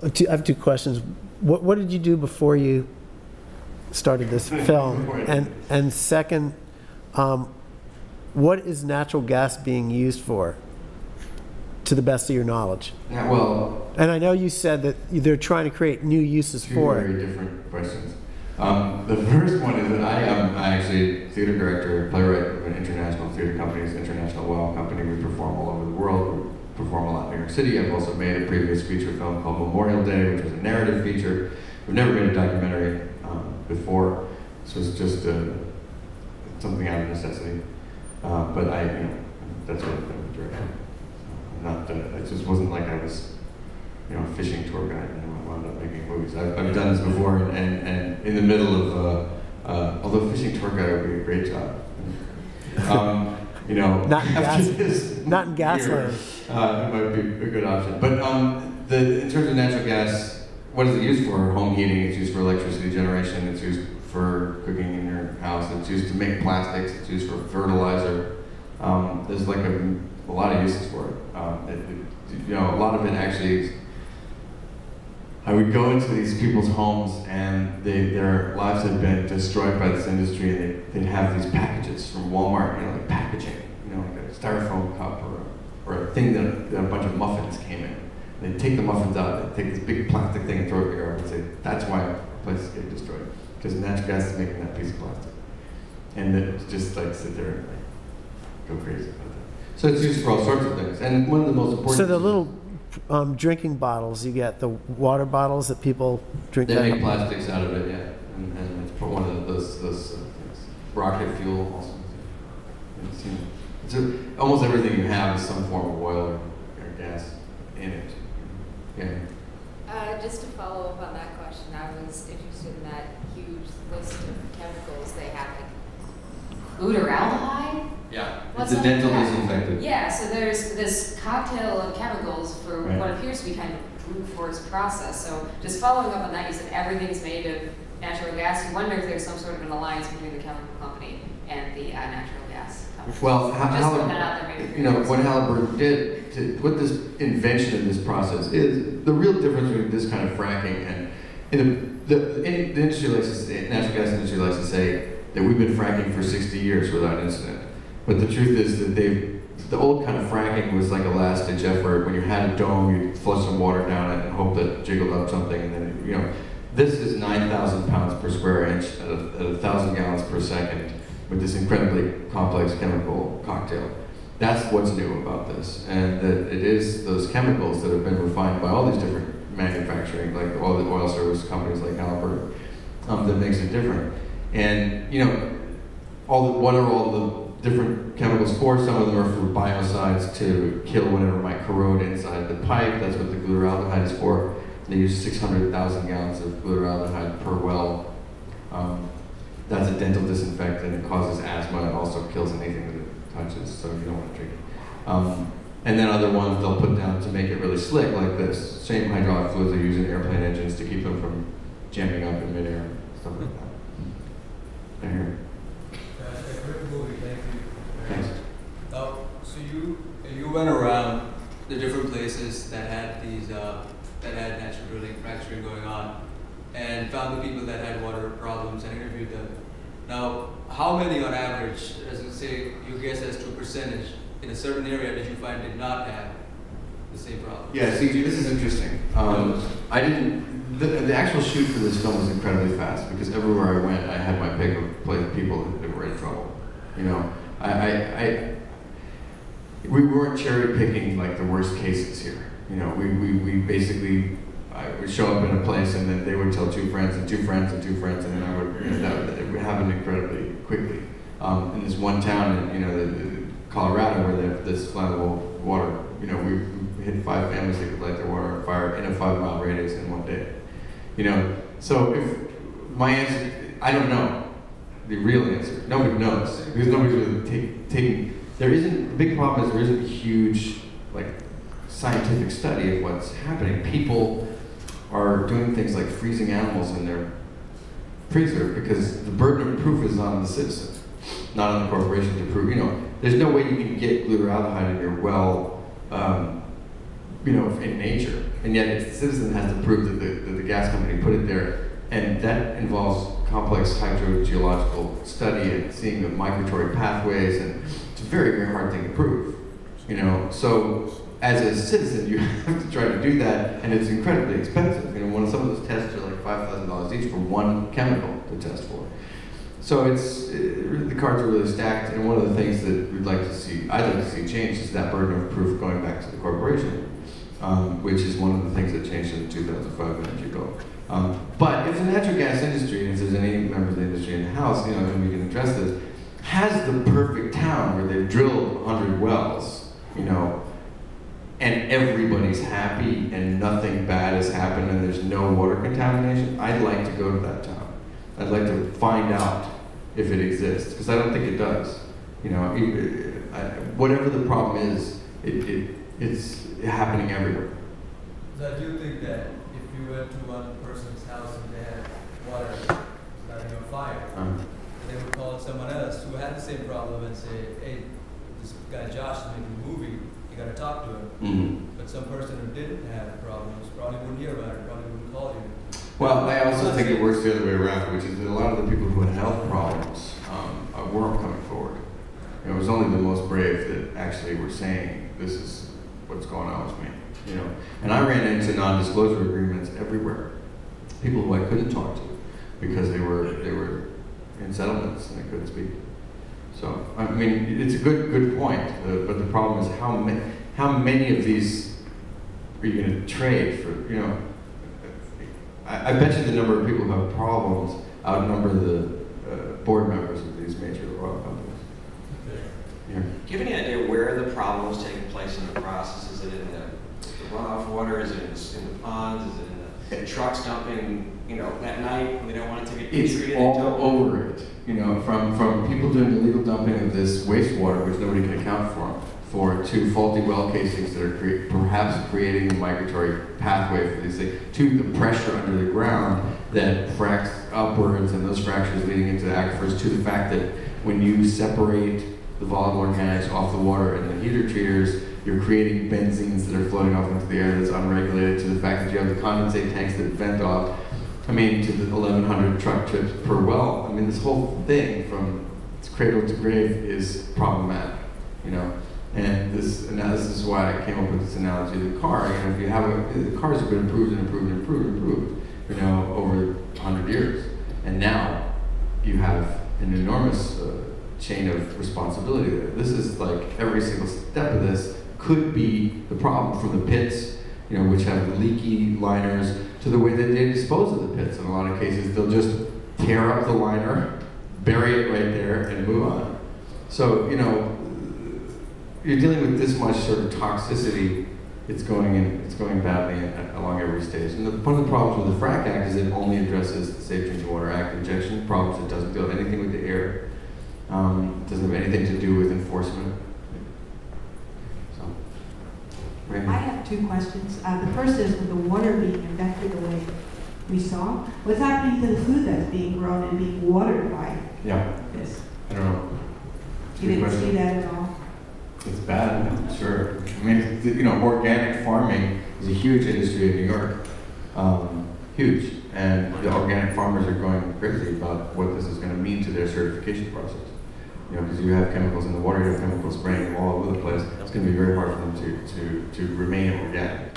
I have two questions. What did you do before you started this film? And second, what is natural gas being used for, to the best of your knowledge? Yeah, well, and I know you said that they're trying to create new uses for it. Two very different questions. The first one is that I am actually a theater director, playwright of an international theater company, it's an international WOW company. We perform all over the world. We perform a lot in New York City. I've also made a previous feature film called Memorial Day, which was a narrative feature. We've never made a documentary before. This was just something out of necessity. But that's what I'm directing. Not it just wasn't like I was, a fishing tour guide and I wound up making movies. I've done this before, and in the middle of, although fishing tour guide would be a great job. Not in Gasland. It might be a good option. But in terms of natural gas, what is it used for? Home heating. It's used for electricity generation. It's used for cooking in your house. It's used to make plastics. It's used for fertilizer. There's like a lot of uses for it. A lot of it actually. I would go into these people's homes and their lives had been destroyed by this industry, and they'd have these packages from Walmart, like packaging, like a styrofoam cup or a thing that a bunch of muffins came in. And they'd take the muffins out, they'd take this big plastic thing and throw it in the yard and say, that's why our place is getting destroyed. Because natural gas is making that piece of plastic. And then just sit there and go crazy about that. So it's used for all sorts of things. And one of the most important... So the little drinking bottles you get, the water bottles that people drink. They make plastics out of it, yeah. And it's one of those rocket fuel also. Almost everything you have is some form of oil or gas in it. Yeah. Just to follow up on that question, I was interested in that huge list of chemicals they have. Glutaraldehyde? Yeah, it's a dental disinfectant. Yeah, so there's this cocktail of chemicals for what appears to be kind of brute force process. So just following up on that, you said everything's made of natural gas. You wonder if there's some sort of an alliance between the chemical company and the natural gas company. Well, what Halliburton did to put this invention in this process is the real difference between this kind of fracking and the industry likes to say, natural gas industry likes to say that we've been fracking for 60 years without incident. But the truth is that the old kind of fracking was like a last-ditch effort. When you had a dome, you'd flush some water down it and hope that it jiggled up something, and then, this is 9,000 pounds per square inch at 1,000 gallons per second with this incredibly complex chemical cocktail. That's what's new about this, and that it is those chemicals that have been refined by all these different manufacturing, like all the oil service companies like Halliburton, that makes it different. And, what are all the different chemicals for? Some of them are for biocides to kill whatever might corrode inside the pipe. That's what the glutaraldehyde is for. They use 600,000 gallons of glutaraldehyde per well. That's a dental disinfectant. It causes asthma. It also kills anything that it touches, so you don't want to drink it. And then other ones they'll put down to make it really slick, like this. Same hydraulic fluids they use in airplane engines to keep them from jamming up in midair, stuff like that. Here. A great movie, thank you. Thanks. So you went around the different places that had these that had natural drilling, fracturing going on, and found the people that had water problems and interviewed them. Now, how many on average, as you say, you guess as to a percentage in a certain area did you find did not have the same problem? Yeah, see, this is interesting. I didn't. The actual shoot for this film was incredibly fast because everywhere I went, I had my pick of people that were in trouble. We weren't cherry picking like the worst cases here. We basically, I would show up in a place and then they would tell two friends and two friends and two friends, and then it would happen incredibly quickly. In this one town in Colorado where they have this flammable water, we hit 5 families that could light their water on fire in a 5-mile radius in one day. So if my answer, I don't know the real answer. Nobody knows because nobody's really taking. There isn't. The big problem is there isn't a huge scientific study of what's happening. People are doing things like freezing animals in their freezer because the burden of proof is on the citizen, not on the corporation to prove. There's no way you can get glutaraldehyde in your well, in nature. And yet it's the citizen that has to prove that the gas company put it there. And that involves complex hydrogeological study and seeing the migratory pathways, and it's a very, very hard thing to prove. You know, so as a citizen, you have to try to do that, and it's incredibly expensive. You know, some of those tests are like $5,000 each for one chemical to test for. So the cards are really stacked, and one of the things that I'd like to see change is that burden of proof going back to the corporation, which is one of the things that changed in the 2005 energy bill. But if the natural gas industry, and if there's any members of the industry in the house, you know, and we can address this, has the perfect town where they've drilled 100 wells, you know, and everybody's happy and nothing bad has happened and there's no water contamination, I'd like to go to that town. I'd like to find out if it exists, because I don't think it does. You know, whatever the problem is, it's happening everywhere. So I do think that if you went to one person's house and they had water starting on fire, they would call someone else who had the same problem and say, hey, this guy Josh is making a movie, you gotta talk to him. Mm-hmm. But some person who didn't have problems probably wouldn't hear about it, probably wouldn't call you. Well, I also think it works the other way around, which is that a lot of the people who had health problems weren't coming forward. You know, it was only the most brave that actually were saying, this is what's going on with me. You know, and I ran into non-disclosure agreements everywhere. People who I couldn't talk to because they were in settlements and they couldn't speak. So I mean, it's a good point. But the problem is how many of these are you going to trade for? You know, I bet you the number of people who have problems outnumber the board members of these major oil companies. Yeah. Do you have any idea where the problem is taking place in the process? Is it in the runoff water? Is it in the ponds? Is it in the trucks dumping, you know, at night when they don't want to take it? It's all over it. You know, from people doing illegal dumping of this wastewater, which nobody can account for to faulty well casings that are perhaps creating a migratory pathway for these things, to the pressure under the ground that fracks upwards and those fractures leading into the aquifers, to the fact that when you separate the volatile organics off the water and the heater treaters, you're creating benzenes that are floating off into the air that's unregulated, to the fact that you have the condensate tanks that vent off, I mean, to the 1,100 truck trips per well. I mean, this whole thing from cradle to grave is problematic, you know? And this is why I came up with this analogy of the car. You know, if you have the cars have been improved and improved and improved and improved, you know, over 100 years. And now you have an enormous chain of responsibility there. This is like every single step of this could be the problem, from the pits, you know, which have leaky liners, to the way that they dispose of the pits. In a lot of cases, they'll just tear up the liner, bury it right there, and move on. So, you know, you're dealing with this much sort of toxicity. It's going badly along every stage. And one of the problems with the FRAC Act is it only addresses the Safe Drinking Water Act injection problems. It doesn't deal with anything with the air. It doesn't have anything to do with enforcement. So, I have two questions. The first is, with the water being infected the way we saw, what's happening to the food that's being grown and being watered by this? I don't know. You didn't see that at all? It's bad, sure. I mean, you know, organic farming is a huge industry in New York, huge. And the organic farmers are going crazy about what this is going to mean to their certification process. You know, because you have chemicals in the water, you have chemicals spraying all over the place. It's going to be very hard for them to remain organic.